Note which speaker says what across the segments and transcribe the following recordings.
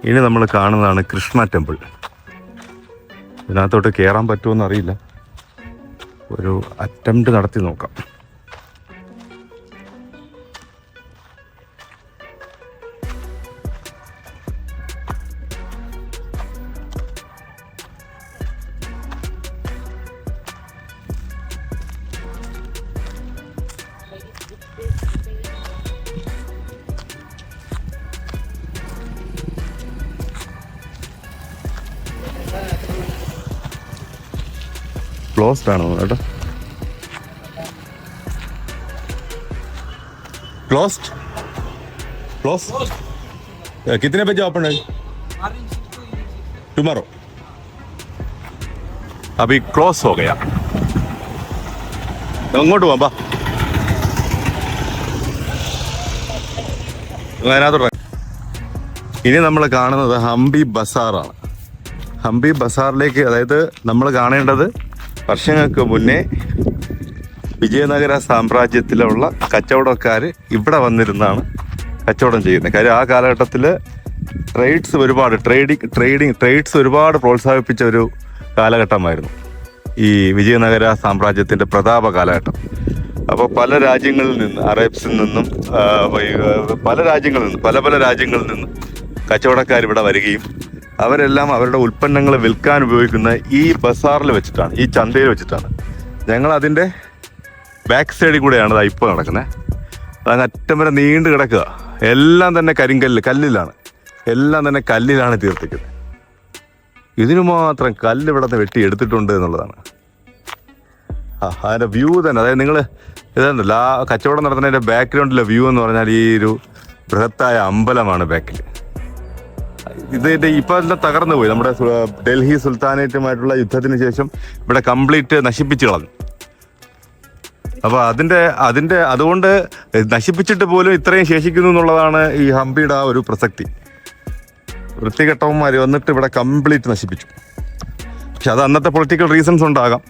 Speaker 1: ഇനി നമ്മൾ കാണുന്നതാണ് കൃഷ്ണ ടെമ്പിൾ. ഇതിനകത്തോട്ട് കയറാൻ പറ്റുമോ അറിയില്ല, ഒരു അറ്റംപ്റ്റ് നടത്തി നോക്കാം. क्लोज्ड ആണോ കേട്ടോ? क्लोज्ड कितने बजे ओपन है? टुमारो. अभी क्लोज हो गया. അങ്ങോട്ട് പോവാം. ഇനി നമ്മൾ കാണുന്നത് ഹംപി ബസാറാണ്. ഹംപി ബസാറിലേക്ക്, അതായത് നമ്മൾ കാണേണ്ടത് വർഷങ്ങൾക്ക് മുന്നേ വിജയനഗര സാമ്രാജ്യത്തിലുള്ള കച്ചവടക്കാർ ഇവിടെ വന്നിരുന്നാണ് കച്ചവടം ചെയ്യുന്നത്. കാര്യം ആ കാലഘട്ടത്തിൽ ട്രേഡ്സ് ഒരുപാട് പ്രോത്സാഹിപ്പിച്ച ഒരു കാലഘട്ടമായിരുന്നു ഈ വിജയനഗര സാമ്രാജ്യത്തിൻ്റെ പ്രതാപ കാലഘട്ടം. അപ്പോൾ പല രാജ്യങ്ങളിൽ നിന്ന്, അറേബ്സിൽ നിന്നും പല രാജ്യങ്ങളിൽ നിന്നും കച്ചവടക്കാർ ഇവിടെ വരികയും അവരെല്ലാം അവരുടെ ഉൽപ്പന്നങ്ങൾ വിൽക്കാൻ ഉപയോഗിക്കുന്ന ഈ ബസാറിൽ വെച്ചിട്ടാണ്, ഈ ചന്തയിൽ വെച്ചിട്ടാണ്. ഞങ്ങൾ അതിൻ്റെ ബാക്ക് സൈഡിൽ കൂടെയാണ് ഇപ്പോൾ നടക്കുന്നത്. അതങ്ങ് അറ്റം വരെ നീണ്ടു കിടക്കുക. എല്ലാം തന്നെ കല്ലിലാണ്, എല്ലാം തന്നെ കല്ലിലാണ് തീർത്തിക്കുന്നത്. ഇതിനു മാത്രം കല്ല് ഇവിടെ നിന്ന് വെട്ടി എടുത്തിട്ടുണ്ട് എന്നുള്ളതാണ്. അതിൻ്റെ വ്യൂ തന്നെ, അതായത് നിങ്ങൾ ഇതുണ്ടല്ലോ, ആ കച്ചവടം നടത്തുന്നതിൻ്റെ ബാക്ക്ഗ്രൗണ്ടിലെ വ്യൂ എന്ന് പറഞ്ഞാൽ ഈ ഒരു ബൃഹത്തായ അമ്പലമാണ് ബാക്കിൽ. ഇതിൻ്റെ ഇപ്പം എല്ലാം തകർന്നു പോയി. നമ്മുടെ ഡൽഹി സുൽത്താനേറ്റുമായിട്ടുള്ള യുദ്ധത്തിന് ശേഷം ഇവിടെ കംപ്ലീറ്റ് നശിപ്പിച്ചു കളഞ്ഞു. അപ്പോൾ അതുകൊണ്ട് നശിപ്പിച്ചിട്ട് പോലും ഇത്രയും ശേഷിക്കുന്നു എന്നുള്ളതാണ് ഈ ഹംപിയുടെ ആ ഒരു പ്രസക്തി. വൃത്തികെട്ടവന്മാർ വന്നിട്ട് ഇവിടെ കംപ്ലീറ്റ് നശിപ്പിച്ചു. പക്ഷെ അത് അന്നത്തെ പൊളിറ്റിക്കൽ റീസൺസ് ഉണ്ടാകാം.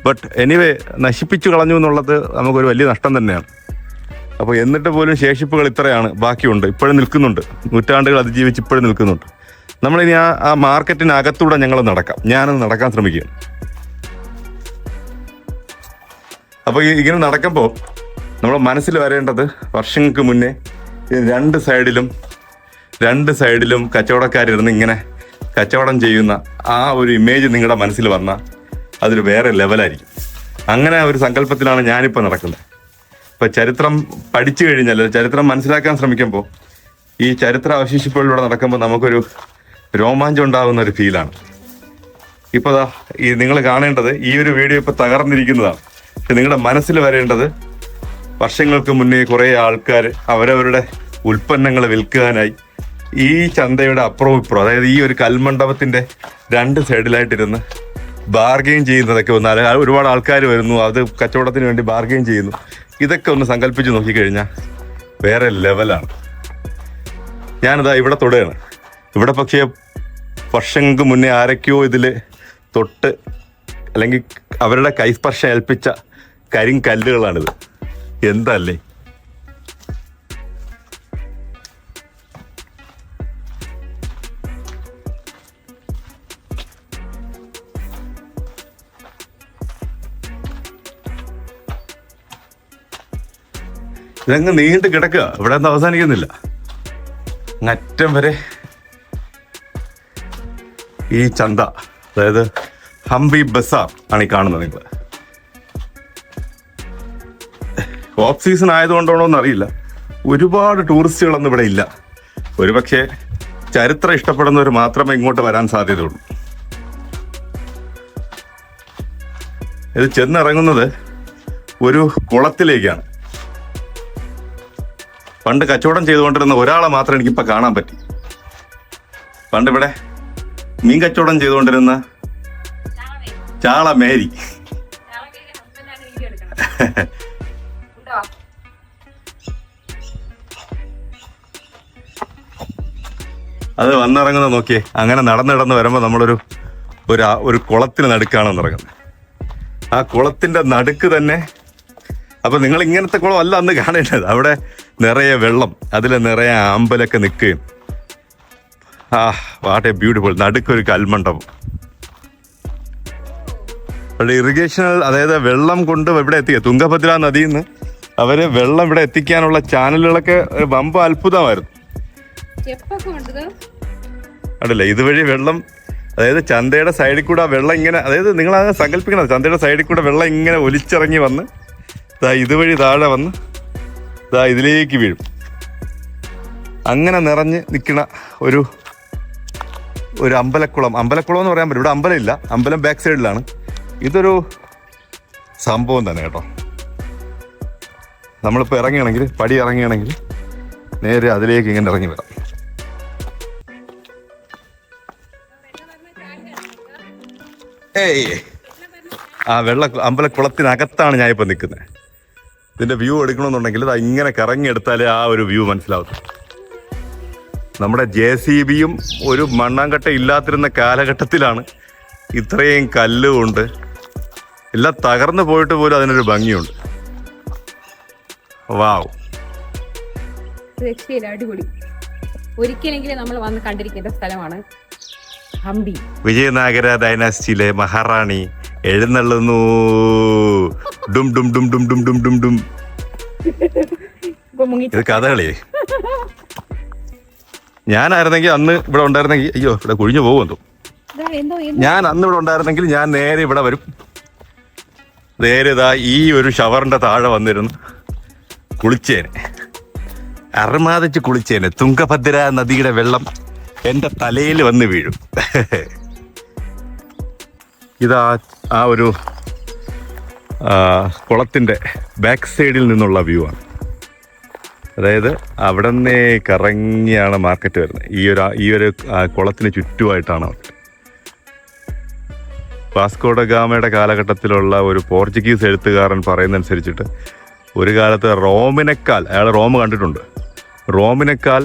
Speaker 1: ബട്ട് എനിവേ നശിപ്പിച്ചു കളഞ്ഞു എന്നുള്ളത് നമുക്കൊരു വലിയ നഷ്ടം തന്നെയാണ്. അപ്പോൾ എന്നിട്ട് പോലും ശേഷിപ്പുകൾ ഇത്രയാണ് ബാക്കിയുണ്ട്, ഇപ്പോഴും നിൽക്കുന്നുണ്ട്. നൂറ്റാണ്ടുകൾ അതിജീവിച്ച് ഇപ്പോഴും നിൽക്കുന്നുണ്ട്. നമ്മളിനി ആ മാർക്കറ്റിനകത്തൂടെ ഞാനൊന്ന് നടക്കാൻ ശ്രമിക്കുകയാണ്. അപ്പോൾ ഇങ്ങനെ നടക്കുമ്പോൾ നമ്മൾ മനസ്സിൽ വരേണ്ടത്, വർഷങ്ങൾക്ക് മുന്നേ രണ്ട് സൈഡിലും കച്ചവടക്കാരിരുന്ന് ഇങ്ങനെ കച്ചവടം ചെയ്യുന്ന ആ ഒരു ഇമേജ് നിങ്ങളുടെ മനസ്സിൽ വന്നാൽ അതൊരു വേറെ ലെവലായിരിക്കും. അങ്ങനെ ഒരു സങ്കല്പത്തിലാണ് ഞാനിപ്പോൾ നടക്കുന്നത്. ഇപ്പം ചരിത്രം പഠിച്ചു കഴിഞ്ഞാൽ, ചരിത്രം മനസ്സിലാക്കാൻ ശ്രമിക്കുമ്പോൾ, ഈ ചരിത്ര അവശേഷിപ്പുകളിലൂടെ നടക്കുമ്പോൾ നമുക്കൊരു രോമാഞ്ചം ഉണ്ടാകുന്ന ഒരു ഫീലാണ്. ഇപ്പോൾ ഈ നിങ്ങൾ കാണേണ്ടത്, ഈ ഒരു വീഡിയോ ഇപ്പോൾ തകർന്നിരിക്കുന്നതാണ്. പക്ഷെ നിങ്ങളുടെ മനസ്സിൽ വരേണ്ടത്, വർഷങ്ങൾക്ക് മുന്നേ കുറേ ആൾക്കാർ അവരവരുടെ ഉൽപ്പന്നങ്ങൾ വിൽക്കാനായി ഈ ചന്തയുടെ അപ്പുറവും ഇപ്പുറം, അതായത് ഈ ഒരു കൽമണ്ഡപത്തിൻ്റെ രണ്ട് സൈഡിലായിട്ടിരുന്ന് ബാർഗെയിൻ ചെയ്യുന്നതൊക്കെ ഒരുപാട് ആൾക്കാർ വരുന്നു, അത് കച്ചവടത്തിന് വേണ്ടി ബാർഗെയിൻ ചെയ്യുന്നു. ഇതൊക്കെ ഒന്ന് സങ്കല്പിച്ച് നോക്കിക്കഴിഞ്ഞാൽ വേറെ ലെവലാണ്. ഞാനിതാ ഇവിടെ തൊടുകയാണ്. ഇവിടെ പക്ഷേ വർഷങ്ങൾക്ക് മുന്നേ ആരൊക്കെയോ ഇതിൽ തൊട്ട്, അല്ലെങ്കിൽ അവരുടെ കൈസ്പർശം ഏൽപ്പിച്ച കരിങ്കല്ലുകളാണിത്. എന്തല്ലേ! ഇതങ്ങ് നീണ്ടു കിടക്കുക, ഇവിടെ ഒന്നും അവസാനിക്കുന്നില്ല. അറ്റം വരെ ഈ ചന്ത, അതായത് ഹംപി ബസാർ ആണ് ഈ കാണുന്നത്. നിങ്ങൾ ഓഫ് സീസൺ ആയതുകൊണ്ടാണോ എന്നറിയില്ല, ഒരുപാട് ടൂറിസ്റ്റുകളൊന്നും ഇവിടെ ഇല്ല. ഒരുപക്ഷെ ചരിത്രം ഇഷ്ടപ്പെടുന്നവർ മാത്രമേ ഇങ്ങോട്ട് വരാൻ സാധ്യതയുള്ളൂ. ഇത് ചെന്നിറങ്ങുന്നത് ഒരു കുളത്തിലേക്കാണ്. പണ്ട് കച്ചവടം ചെയ്തുകൊണ്ടിരുന്ന ഒരാളെ മാത്രം എനിക്കിപ്പോൾ കാണാൻ പറ്റി. പണ്ട് ഇവിടെ മീൻ കച്ചവടം ചെയ്തുകൊണ്ടിരുന്ന ചാള മേരി. അത് വന്നിറങ്ങുന്ന നോക്കിയേ. അങ്ങനെ നടന്ന് വരുമ്പോൾ നമ്മളൊരു കുളത്തിന് നടുക്കാണ് ഇറങ്ങുന്നത്. ആ കുളത്തിന്റെ നടുക്ക് തന്നെ. അപ്പൊ നിങ്ങൾ ഇങ്ങനത്തെ കുളം അല്ല അന്ന് കാണേണ്ടത്. അവിടെ നിറയെ വെള്ളം, അതിൽ നിറയെ ആമ്പലൊക്കെ നിൽക്കുകയും വാട്ട് എ ബ്യൂട്ടിഫുൾ. നടുക്കൊരു കൽമണ്ഡപം. ഇറിഗേഷൻ, അതായത് വെള്ളം കൊണ്ട് ഇവിടെ എത്തിക്കുക. തുംഗഭദ്ര നദിയിൽ നിന്ന് അവര് വെള്ളം ഇവിടെ എത്തിക്കാനുള്ള ചാനലുകളൊക്കെ വമ്പ അത്ഭുതമായിരുന്നു. അടല്ലേ ഇതുവഴി വെള്ളം, അതായത് ചന്തയുടെ സൈഡിൽ കൂടെ വെള്ളം ഇങ്ങനെ, അതായത് നിങ്ങളത് സങ്കല്പിക്കണം, ചന്തയുടെ സൈഡിൽ കൂടെ വെള്ളം ഇങ്ങനെ ഒലിച്ചിറങ്ങി വന്ന് ഇതുവഴി താഴെ വന്ന് ഇതിലേക്ക് വീഴും. അങ്ങനെ നിറഞ്ഞ് നിൽക്കുന്ന ഒരു അമ്പലക്കുളം എന്ന് പറയാൻ പറ്റും. ഇവിടെ അമ്പലം ഇല്ല, അമ്പലം ബാക്ക് സൈഡിലാണ്. ഇതൊരു സംഭവം തന്നെ കേട്ടോ. നമ്മളിപ്പോൾ ഇറങ്ങുകയാണെങ്കിൽ, പടി ഇറങ്ങുകയാണെങ്കിൽ നേരെ അതിലേക്ക് ഇങ്ങനെ ഇറങ്ങി വരാം. അമ്പലക്കുളത്തിനകത്താണ് ഞാനിപ്പോൾ നിൽക്കുന്നത്. ഇതിൻ്റെ വ്യൂ എടുക്കണമെന്നുണ്ടെങ്കിൽ അത് ഇങ്ങനെ കറങ്ങി എടുത്താലേ ആ ഒരു വ്യൂ മനസ്സിലാവും. നമ്മുടെ JCBയും ഒരു മണ്ണാങ്കട്ട ഇല്ലാതിരുന്ന കാലഘട്ടത്തിലാണ് ഇത്രയും കല്ലുകൊണ്ട് എല്ലാം തകർന്നു പോയിട്ട് പോലും അതിനൊരു ഭംഗിയുണ്ട്. വാവ്,
Speaker 2: അടിപൊളി. ഒരിക്കലെങ്കിലും നമ്മൾ വന്ന് കണ്ടിരിക്കേണ്ട സ്ഥലമാണ് ഹംപി.
Speaker 1: വിജയനഗര ഡൈനാസ്റ്റിയിലെ മഹാറാണി എഴുന്നള്ളുന്നു. ഡും ഡും ഡും ഡും ഡും ഡും ഡും ഡും. ഇത് കഥകളി. ഞാനായിരുന്നെങ്കിൽ അന്ന് ഇവിടെ ഉണ്ടായിരുന്നെങ്കിൽ, അയ്യോ ഇവിടെ കുഴിഞ്ഞു പോകുമെന്തോ, ഞാൻ അന്ന് ഇവിടെ ഉണ്ടായിരുന്നെങ്കിൽ ഞാൻ നേരെ ഇവിടെ വരും. നേരെ ഈ ഒരു ഷവറിന്റെ താഴെ വന്നിരുന്നു കുളിച്ചേനെ, അറമാതിച്ച് കുളിച്ചേനെ. തുംഗഭദ്ര നദിയുടെ വെള്ളം എൻ്റെ തലയിൽ വന്ന് വീഴും. ഇതാ ആ ഒരു കുളത്തിൻ്റെ ബാക്ക് സൈഡിൽ നിന്നുള്ള വ്യൂ ആണ്. അതായത് അവിടെ നിന്നേ കറങ്ങിയാണ് മാർക്കറ്റ് വരുന്നത്. ഈ ഒരു കുളത്തിന് ചുറ്റുമായിട്ടാണ് മാർക്കറ്റ്. വാസ്കോഡ ഗാമയുടെ കാലഘട്ടത്തിലുള്ള ഒരു പോർച്ചുഗീസ് എഴുത്തുകാരൻ പറയുന്നതനുസരിച്ചിട്ട് ഒരു കാലത്ത് റോമിനേക്കാൾ, അയാൾ റോം കണ്ടിട്ടുണ്ട്, റോമിനേക്കാൾ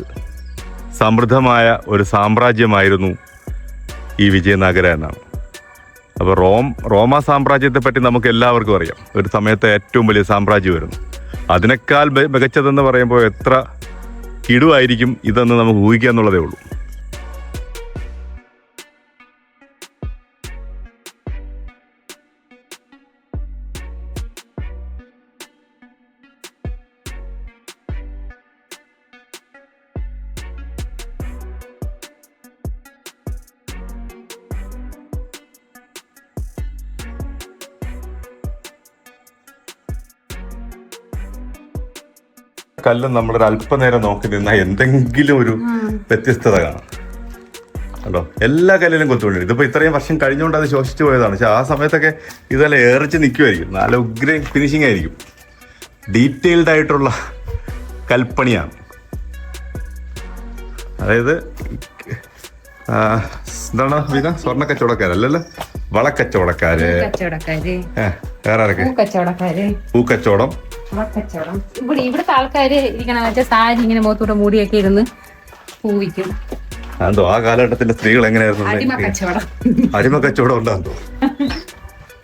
Speaker 1: സമൃദ്ധമായ ഒരു സാമ്രാജ്യമായിരുന്നു ഈ വിജയനഗര എന്നാണ്. അപ്പോൾ റോമ സാമ്രാജ്യത്തെ പറ്റി നമുക്ക് എല്ലാവർക്കും അറിയാം. ഒരു സമയത്ത് ഏറ്റവും വലിയ സാമ്രാജ്യമായിരുന്നു. അതിനേക്കാൾ മികച്ചതെന്ന് പറയുമ്പോൾ എത്ര കിടുവായിരിക്കും ഇതെന്ന് നമുക്ക് ഊഹിക്കുക എന്നുള്ളതേ ഉള്ളൂ. കല്ലും നമ്മളൊരു അല്പനേരം നോക്കി നിന്നാൽ എന്തെങ്കിലും ഒരു വ്യത്യസ്തത കാണാം കേട്ടോ. എല്ലാ കല്ലിലും കൊത്തുപണി. ഇതിപ്പോൾ ഇത്രയും വർഷം കഴിഞ്ഞുകൊണ്ട് അത് ശോഷിച്ചു പോയതാണ്. പക്ഷെ ആ സമയത്തൊക്കെ ഇതെല്ലാം ഏറിച്ച് നിൽക്കുമായിരിക്കും. നല്ല ഉഗ്ര ഫിനിഷിംഗ് ആയിരിക്കും. ഡീറ്റെയിൽഡ് ആയിട്ടുള്ള കൽപ്പണിയാണ്. അതായത് എന്താണ് വിധ സ്വർണ്ണ കച്ചവടക്കാരല്ലല്ലോ, വളക്കച്ചവടക്കാര്, വേറെ ആരൊക്കെ, പൂക്കച്ചവടം.
Speaker 2: ഇവിടുത്തെ ആൾക്കാര് ഇരിക്കണ സാരി ഇങ്ങനെ മുഖത്തൂടെ മൂടിയൊക്കെ ഇരുന്ന് പൂവിക്കും.
Speaker 1: അതോ ആ കാലഘട്ടത്തിലെ സ്ത്രീകൾ എങ്ങനെയായിരുന്നു? അടിമ കച്ചവടം ഉണ്ടാകും.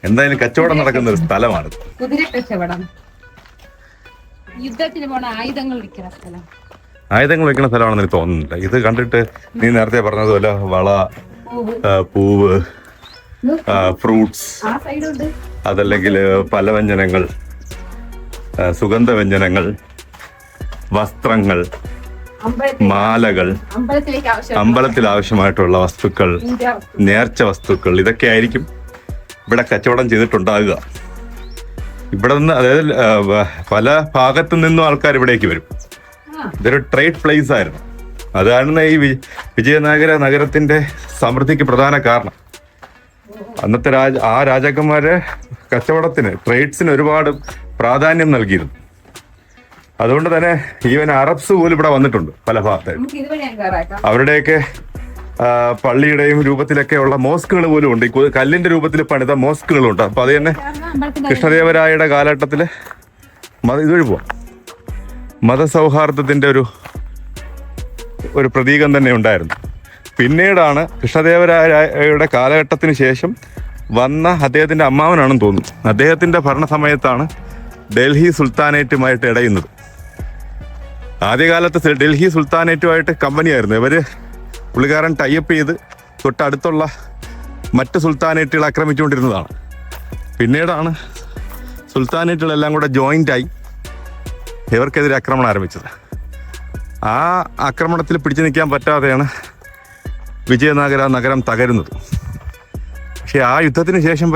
Speaker 1: എന്തായാലും കച്ചവടം നടക്കുന്ന ഒരു സ്ഥലമാണ്.
Speaker 2: കുതിര കച്ചവടം, യുദ്ധത്തിന് പോണ ആയുധങ്ങൾ വിൽക്കുന്ന സ്ഥലം.
Speaker 1: ആയുധങ്ങൾ വെക്കുന്ന സ്ഥലമാണെന്ന് എനിക്ക് തോന്നുന്നില്ല. ഇത് കണ്ടിട്ട് നീ നേരത്തെ പറഞ്ഞതുപോലെ വള, പൂവ്, ഫ്രൂട്ട്സ്, അതല്ലെങ്കിൽ പലവ്യഞ്ജനങ്ങൾ, സുഗന്ധവ്യഞ്ജനങ്ങൾ, വസ്ത്രങ്ങൾ, മാലകൾ, അമ്പലത്തിൽ ആവശ്യമായിട്ടുള്ള വസ്തുക്കൾ, നേർച്ച വസ്തുക്കൾ, ഇതൊക്കെ ആയിരിക്കും ഇവിടെ കച്ചവടം ചെയ്തിട്ടുണ്ടാകുക. ഇവിടെ നിന്ന്, അതായത് പല ഭാഗത്തു നിന്നും ആൾക്കാർ ഇവിടേക്ക് വരും. ഇതൊരു ട്രേഡ് പ്ലേസ് ആയിരുന്നു. അതാണ് ഈ വിജയനഗര നഗരത്തിന്റെ സമൃദ്ധിക്ക് പ്രധാന കാരണം. അന്നത്തെ രാജാക്കന്മാര് കച്ചവടത്തിന്, ട്രേഡ്സിന് ഒരുപാട് പ്രാധാന്യം നൽകിയിരുന്നു. അതുകൊണ്ട് തന്നെ ഈവൻ അറബ്സ് പോലും ഇവിടെ വന്നിട്ടുണ്ട് പല ഭാഗത്തായിട്ട്. അവരുടെയൊക്കെ പള്ളിയുടെയും രൂപത്തിലൊക്കെ ഉള്ള മോസ്കുകൾ പോലും ഉണ്ട്. ഈ കല്ലിന്റെ രൂപത്തിൽ പണിത മോസ്കുകളുണ്ട്. അപ്പൊ അത് തന്നെ കൃഷ്ണദേവരായയുടെ കാലഘട്ടത്തില് ഇതുവഴി പോവാം, മതസൗഹാർദ്ദത്തിന്റെ ഒരു പ്രതീകം തന്നെ ഉണ്ടായിരുന്നു. പിന്നീടാണ് കൃഷ്ണദേവരായയുടെ കാലഘട്ടത്തിന് ശേഷം വന്ന അദ്ദേഹത്തിന്റെ അമ്മാവനാണെന്ന് തോന്നുന്നു. അദ്ദേഹത്തിന്റെ ഭരണസമയത്താണ് ഡൽഹി സുൽത്താനേറ്റുമായിട്ട് ഇടയുന്നത്. ആദ്യകാലത്ത് ഡൽഹി സുൽത്താനേറ്റുമായിട്ട് കമ്പനിയായിരുന്നു. ഇവര് പുള്ളിക്കാരൻ ടൈപ്പ് ചെയ്ത് തൊട്ടടുത്തുള്ള മറ്റ് സുൽത്താനേറ്റുകൾ ആക്രമിച്ചുകൊണ്ടിരുന്നതാണ്. പിന്നീടാണ് സുൽത്താനേറ്റുകളെല്ലാം കൂടെ ജോയിൻ്റായി ഇവർക്കെതിരെ ആക്രമണം ആരംഭിച്ചത്. ആ ആക്രമണത്തിൽ പിടിച്ചു നിൽക്കാൻ പറ്റാതെയാണ് വിജയനഗര നഗരം തകരുന്നത്. പക്ഷേ ആ യുദ്ധത്തിന് ശേഷം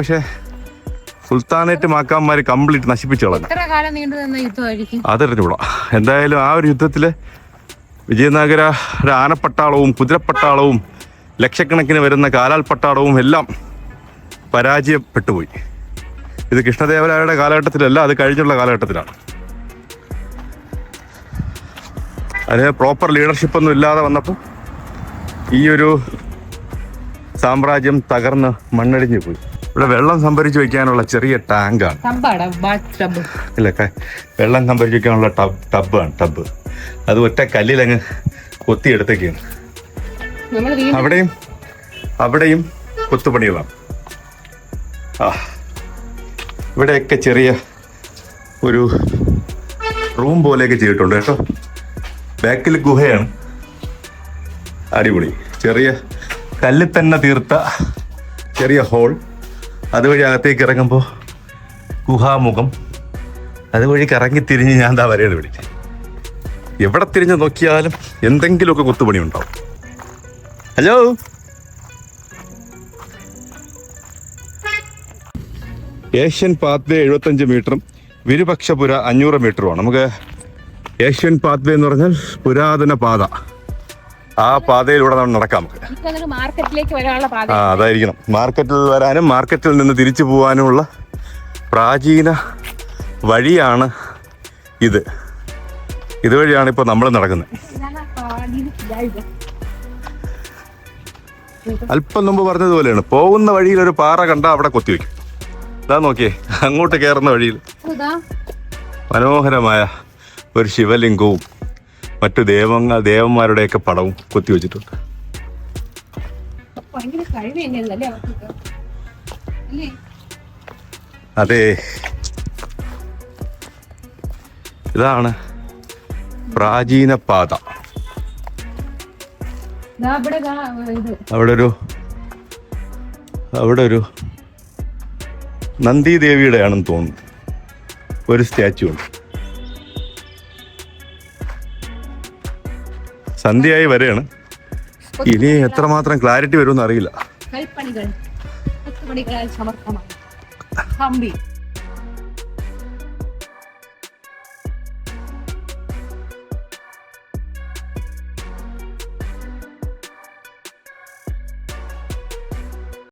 Speaker 1: സുൽത്താനേറ്റ് മാക്കാന്മാർ കംപ്ലീറ്റ് നശിപ്പിച്ചു കളഞ്ഞു.
Speaker 2: എത്ര കാലം നീണ്ടു നിന്ന യുദ്ധമായിരിക്കും
Speaker 1: അതറിഞ്ഞൂടാ. എന്തായാലും ആ ഒരു യുദ്ധത്തിൽ വിജയനഗര ആനപ്പട്ടാളവും കുതിരപ്പട്ടാളവും ലക്ഷക്കണക്കിന് വരുന്ന കാലാൽ പട്ടാളവും എല്ലാം പരാജയപ്പെട്ടുപോയി. ഇത് കൃഷ്ണദേവരായരുടെ കാലഘട്ടത്തിലല്ല, അത് കഴിഞ്ഞുള്ള കാലഘട്ടത്തിലാണ്. അതിന് പ്രോപ്പർ ലീഡർഷിപ്പൊന്നും ഇല്ലാതെ വന്നപ്പോൾ ഈ ഒരു സാമ്രാജ്യം തകർന്ന് മണ്ണടിഞ്ഞു പോയി. ഇവിടെ വെള്ളം സംഭരിച്ച് വയ്ക്കാനുള്ള ചെറിയ ടാങ്കാണ്. ഇല്ല, വെള്ളം സംഭരിച്ച് വയ്ക്കാനുള്ള ടബ്. അത് ഒറ്റ കല്ലിലങ്ങ് കൊത്തിയെടുത്തേക്കാണ്. അവിടെയും കൊത്തുപണികളാണ്. ഇവിടെയൊക്കെ ചെറിയ ഒരു റൂം പോലെയൊക്കെ ചെയ്തിട്ടുണ്ട് കേട്ടോ. ബാക്കിൽ ഗുഹയാണ്. അടിപൊളി. ചെറിയ കല്ലിൽ തന്നെ തീർത്ത ചെറിയ ഹോൾ. അതുവഴി അകത്തേക്ക് ഇറങ്ങുമ്പോൾ ഗുഹാമുഖം. അതുവഴി കറങ്ങി തിരിഞ്ഞ് ഞാൻ എന്താ വരെയത് വിളിക്കാം. എവിടെ തിരിഞ്ഞ് നോക്കിയാലും എന്തെങ്കിലുമൊക്കെ കൊത്തുപണി ഉണ്ടാവും. ഹലോ, ഏഷ്യൻ പാത്വേ 75 മീറ്ററും വിരുപക്ഷപുര 500 മീറ്ററുമാണ്. നമുക്ക് ഏഷ്യൻ പാത്വേ എന്ന് പറഞ്ഞാൽ പുരാതന പാത. ആ പാതയിലൂടെ നമ്മൾ നടക്കാം. നമുക്ക്
Speaker 2: മാർക്കറ്റിലേക്ക് വരാനുള്ള പാത.
Speaker 1: അതായിരിക്കണം. മാർക്കറ്റിൽ വരാനും മാർക്കറ്റിൽ നിന്ന് തിരിച്ചു പോകാനുമുള്ള പ്രാചീന വഴിയാണ് ഇത്. ഇതുവഴിയാണ് ഇപ്പോൾ നമ്മൾ നടക്കുന്നത്. അല്പം മുമ്പ് പറഞ്ഞതുപോലെയാണ്. പോകുന്ന വഴിയിൽ ഒരു പാറ കണ്ടാൽ അവിടെ കൊത്തിവെക്കും. ഇതാ നോക്കിയേ, അങ്ങോട്ട് കയറുന്ന വഴിയിൽ മനോഹരമായ ഒരു ശിവലിംഗവും മറ്റു ദേവന്മാരുടെയൊക്കെ പടവും കൊത്തിവെച്ചിട്ടുണ്ട്. അതെ, ഇതാണ് പ്രാചീന പാത. അവിടെ ഒരു നന്ദിദേവിയുടെ ആണെന്ന് തോന്നുന്നു ഒരു സ്റ്റാച്ചു ഉണ്ട്. സന്ധ്യയായി വരെയാണ്. ഇനി എത്രമാത്രം ക്ലാരിറ്റി വരുമെന്ന് അറിയില്ല.
Speaker 2: കൽപ്പണികൾ സമർത്ഥമാണ്.